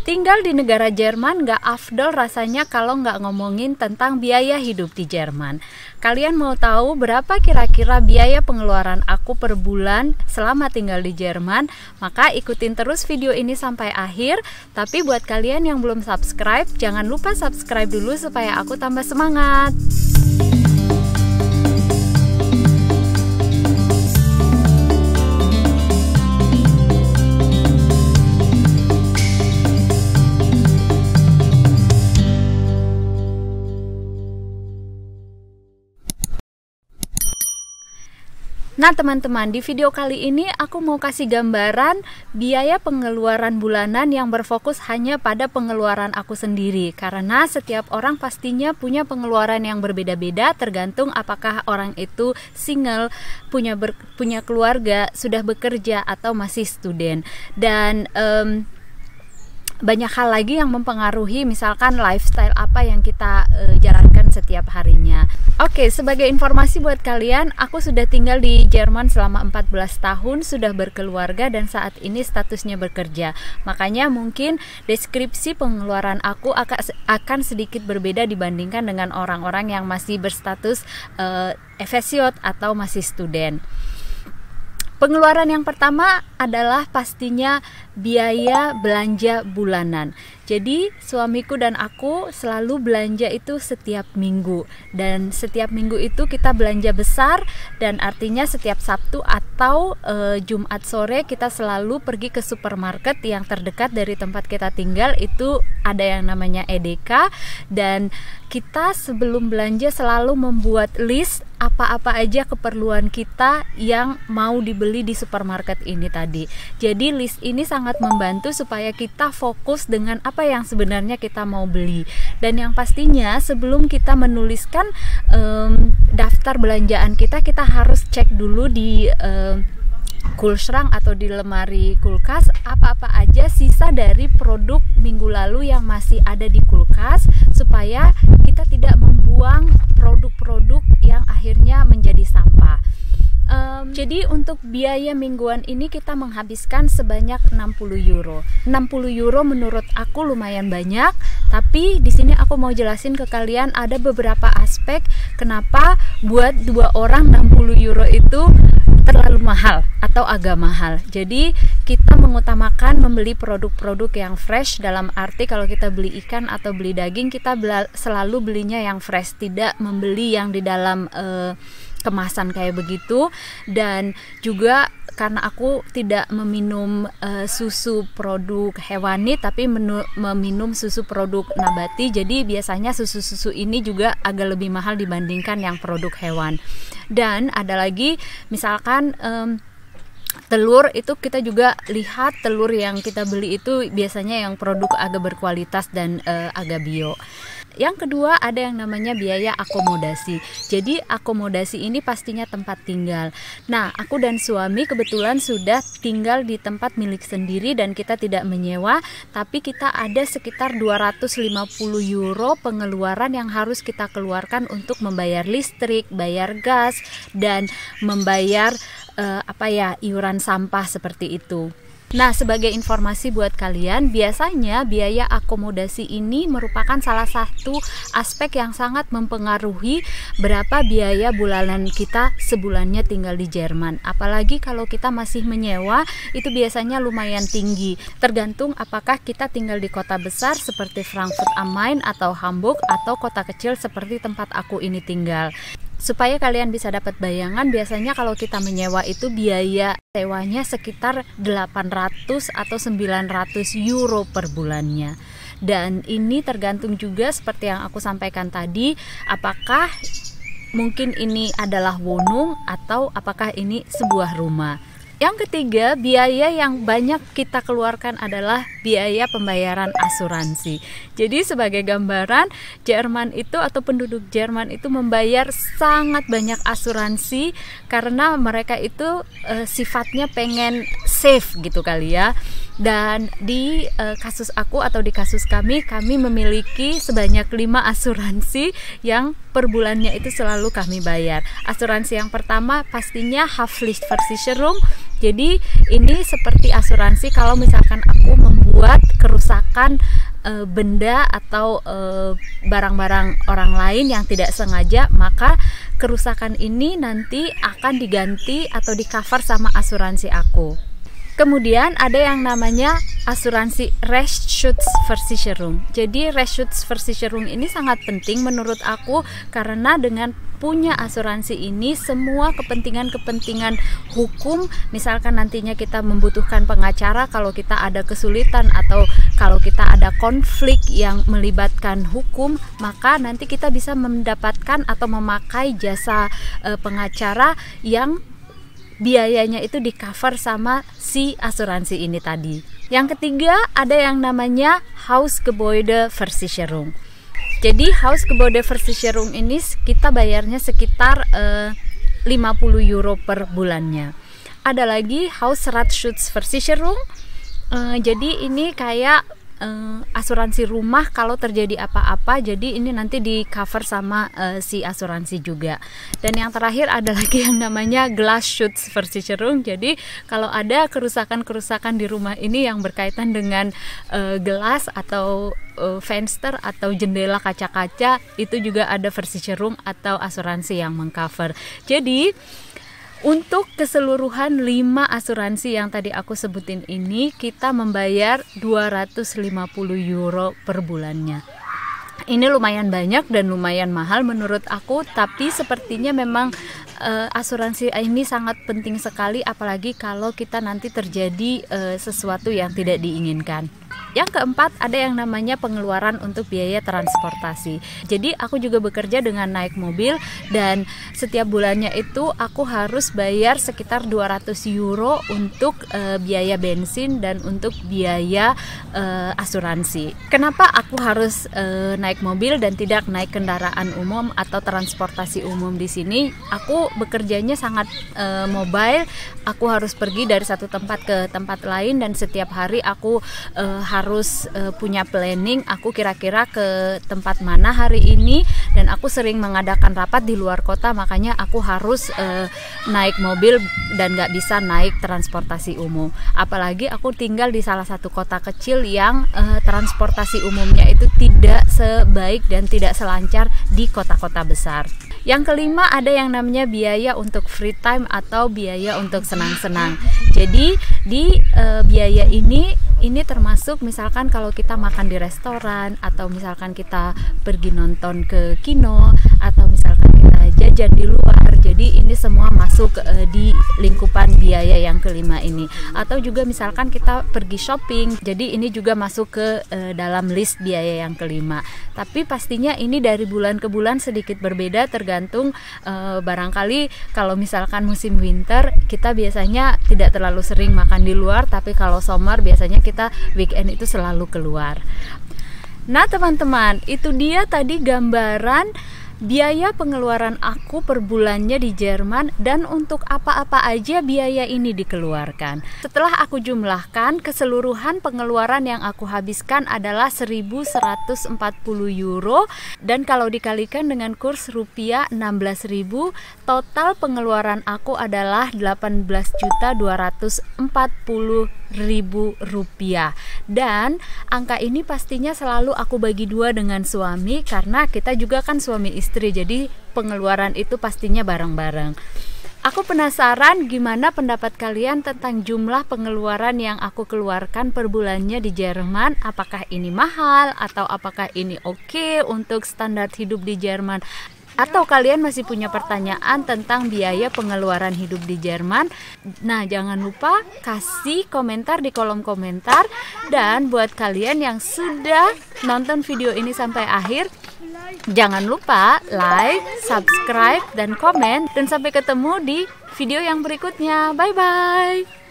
Tinggal di negara Jerman gak afdol rasanya kalau nggak ngomongin tentang biaya hidup di Jerman. Kalian mau tahu berapa kira-kira biaya pengeluaran aku per bulan selama tinggal di Jerman? Maka ikutin terus video ini sampai akhir. Tapi buat kalian yang belum subscribe, jangan lupa subscribe dulu supaya aku tambah semangat. Nah teman-teman, di video kali ini aku mau kasih gambaran biaya pengeluaran bulanan yang berfokus hanya pada pengeluaran aku sendiri. Karena setiap orang pastinya punya pengeluaran yang berbeda-beda, tergantung apakah orang itu single, punya keluarga, sudah bekerja atau masih student. Dan banyak hal lagi yang mempengaruhi, misalkan lifestyle apa yang kita jalankan setiap harinya. Oke, sebagai informasi buat kalian, aku sudah tinggal di Jerman selama 14 tahun, sudah berkeluarga dan saat ini statusnya bekerja. Makanya mungkin deskripsi pengeluaran aku akan sedikit berbeda dibandingkan dengan orang-orang yang masih berstatus efesiot atau masih student. Pengeluaran yang pertama adalah pastinya biaya belanja bulanan. Jadi suamiku dan aku selalu belanja itu setiap minggu. Dan setiap minggu itu kita belanja besar, dan artinya setiap Sabtu atau Jumat sore kita selalu pergi ke supermarket yang terdekat dari tempat kita tinggal. Itu ada yang namanya EDK, dan kita sebelum belanja selalu membuat list apa-apa aja keperluan kita yang mau dibeli di supermarket ini tadi. Jadi list ini sangat membantu supaya kita fokus dengan apa yang sebenarnya kita mau beli. Dan yang pastinya sebelum kita menuliskan daftar belanjaan kita harus cek dulu di Kühlschrank atau di lemari kulkas apa-apa aja sisa dari produk minggu lalu yang masih ada di kulkas, supaya kita tidak membuang produk-produk yang akhirnya menjadi sampah. Jadi untuk biaya mingguan ini kita menghabiskan sebanyak 60 euro. 60 euro menurut aku lumayan banyak, tapi di sini aku mau jelasin ke kalian ada beberapa aspek kenapa buat 2 orang 60 euro itu terlalu mahal atau agak mahal. Jadi kita mengutamakan membeli produk-produk yang fresh, dalam arti kalau kita beli ikan atau beli daging kita selalu belinya yang fresh, tidak membeli yang di dalam kemasan kayak begitu. Dan juga karena aku tidak meminum susu produk hewani tapi meminum susu produk nabati, jadi biasanya susu-susu ini juga agak lebih mahal dibandingkan yang produk hewan. Dan ada lagi misalkan telur, itu kita juga lihat telur yang kita beli itu biasanya yang produk agak berkualitas dan agak bio. Yang kedua ada yang namanya biaya akomodasi. Jadi akomodasi ini pastinya tempat tinggal. Nah, aku dan suami kebetulan sudah tinggal di tempat milik sendiri dan kita tidak menyewa, tapi kita ada sekitar 250 euro pengeluaran yang harus kita keluarkan untuk membayar listrik, bayar gas, dan membayar iuran sampah seperti itu. Nah, sebagai informasi buat kalian, biasanya biaya akomodasi ini merupakan salah satu aspek yang sangat mempengaruhi berapa biaya bulanan kita sebulannya tinggal di Jerman. Apalagi kalau kita masih menyewa, itu biasanya lumayan tinggi. Tergantung apakah kita tinggal di kota besar seperti Frankfurt am Main atau Hamburg, atau kota kecil seperti tempat aku ini tinggal. Supaya kalian bisa dapat bayangan, biasanya kalau kita menyewa itu biaya sewanya sekitar 800 atau 900 euro per bulannya. Dan ini tergantung juga seperti yang aku sampaikan tadi, apakah mungkin ini adalah wohnung atau apakah ini sebuah rumah. Yang ketiga, biaya yang banyak kita keluarkan adalah biaya pembayaran asuransi. Jadi sebagai gambaran, Jerman itu atau penduduk Jerman itu membayar sangat banyak asuransi karena mereka itu sifatnya pengen safe gitu kali ya. Dan di kasus aku atau di kasus kami memiliki sebanyak 5 asuransi yang per bulannya itu selalu kami bayar. Asuransi yang pertama pastinya Haftpflichtversicherung. Jadi ini seperti asuransi kalau misalkan aku membuat kerusakan benda atau barang-barang orang lain yang tidak sengaja, maka kerusakan ini nanti akan diganti atau di cover sama asuransi aku. Kemudian ada yang namanya asuransi Rechtsschutzversicherung. Jadi Rechtsschutzversicherung ini sangat penting menurut aku, karena dengan punya asuransi ini semua kepentingan-kepentingan hukum, misalkan nantinya kita membutuhkan pengacara kalau kita ada kesulitan atau kalau kita ada konflik yang melibatkan hukum, maka nanti kita bisa mendapatkan atau memakai jasa pengacara yang biayanya itu di cover sama si asuransi ini tadi. Yang ketiga ada yang namanya Hausgebäudeversicherung. Jadi Hausgebäudeversicherung ini kita bayarnya sekitar 50 euro per bulannya. Ada lagi Hausratschutzversicherung. Jadi ini kayak asuransi rumah kalau terjadi apa-apa, jadi ini nanti di cover sama si asuransi juga. Dan yang terakhir ada lagi yang namanya Glasschutzversicherung. Jadi kalau ada kerusakan-kerusakan di rumah ini yang berkaitan dengan gelas atau fenster atau jendela kaca-kaca, itu juga ada Versicherung atau asuransi yang mengcover. Jadi untuk keseluruhan 5 asuransi yang tadi aku sebutin ini, kita membayar 250 euro per bulannya. Ini lumayan banyak dan lumayan mahal menurut aku, tapi sepertinya memang asuransi ini sangat penting sekali, apalagi kalau kita nanti terjadi sesuatu yang tidak diinginkan. Yang keempat ada yang namanya pengeluaran untuk biaya transportasi. Jadi aku juga bekerja dengan naik mobil, dan setiap bulannya itu aku harus bayar sekitar 200 euro untuk biaya bensin dan untuk biaya asuransi. Kenapa aku harus naik mobil dan tidak naik kendaraan umum atau transportasi umum di sini? Aku bekerjanya sangat mobile. Aku harus pergi dari satu tempat ke tempat lain, dan setiap hari aku harus punya planning, aku kira-kira ke tempat mana hari ini, dan aku sering mengadakan rapat di luar kota, makanya aku harus naik mobil dan nggak bisa naik transportasi umum. Apalagi aku tinggal di salah satu kota kecil yang transportasi umumnya itu tidak sebaik dan tidak selancar di kota-kota besar. Yang kelima ada yang namanya biaya untuk free time atau biaya untuk senang-senang. Jadi di biaya ini termasuk misalkan kalau kita makan di restoran, atau misalkan kita pergi nonton ke kino, atau misalkan kita jajan di luar. Jadi ini semua masuk di lingkupan biaya yang kelima ini. Atau juga misalkan kita pergi shopping, jadi ini juga masuk ke dalam list biaya yang kelima. Tapi pastinya ini dari bulan ke bulan sedikit berbeda, tergantung barangkali kalau misalkan musim winter kita biasanya tidak terlalu sering makan di luar, tapi kalau summer biasanya kita weekend itu selalu keluar. Nah teman-teman, itu dia tadi gambaran biaya pengeluaran aku per bulannya di Jerman, dan untuk apa-apa aja biaya ini dikeluarkan. Setelah aku jumlahkan, keseluruhan pengeluaran yang aku habiskan adalah 1.140 euro, dan kalau dikalikan dengan kurs rupiah 16.000, total pengeluaran aku adalah 18.240.000 rupiah. Dan angka ini pastinya selalu aku bagi dua dengan suami, karena kita juga kan suami istri, jadi pengeluaran itu pastinya bareng-bareng. Aku penasaran gimana pendapat kalian tentang jumlah pengeluaran yang aku keluarkan per bulannya di Jerman. Apakah ini mahal atau apakah ini oke untuk standar hidup di Jerman? Atau kalian masih punya pertanyaan tentang biaya pengeluaran hidup di Jerman? Nah, jangan lupa kasih komentar di kolom komentar. Dan buat kalian yang sudah nonton video ini sampai akhir, jangan lupa like, subscribe, dan komen. Dan sampai ketemu di video yang berikutnya. Bye-bye.